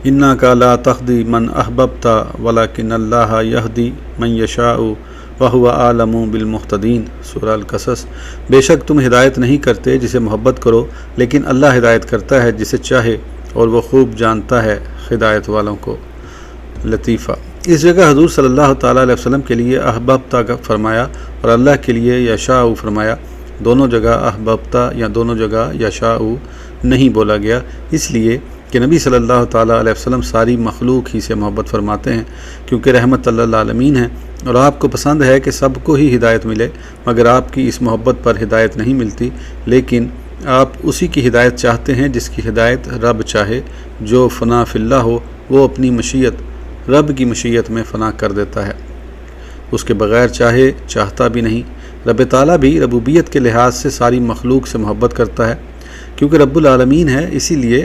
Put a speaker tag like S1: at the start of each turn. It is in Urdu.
S1: انکا لا تہدی من احببت ولکن اللہ یہدی من یشاء وہو اعلم بالمہتدین۔ سورہ القصص۔ بے شک تم ہدایت نہیں کرتے جسے محبت کرو، لیکن اللہ ہدایت کرتا ہے جسے چاہے اور وہ خوب جانتا ہے ہدایت والوں کو۔ لطیفہ۔ اس جگہ حضور صلی اللہ تعالیٰ علیہ وسلم کے لیے احببتا فرمایا اور اللہ کے لیے یشاء فرمایا۔ دونوں جگہ احببتا یا دونوں جگہ یشاء نہیں بولا گیا، اس لیے کہ نبی صلی اللہ تعالیٰ علیہ وسلم ساری مخلوق ہی سے محبت فرماتے ہیں، کیونکہ رحمت اللہ العالمین ہیں، اور آپ کو پسند ہے کہ سب کو ہی ہدایت ملے، مگر آپ کی اس محبت پر ہدایت نہیں ملتی، لیکن آپ اسی کی ہدایت چاہتے ہیں جس کی ہدایت رب چاہے۔ جو فنا فی اللہ ہو وہ اپنی مشیت رب کی مشیت میں فنا کر دیتا ہے، اس کے بغیر چاہتا بھی نہیں۔ رب تعالیٰ بھی ربوبیت کے لحاظ سے ساری مخلوق سے محبت کرتا ہے، کیونکہ رب العالمین ہے، اسی لیے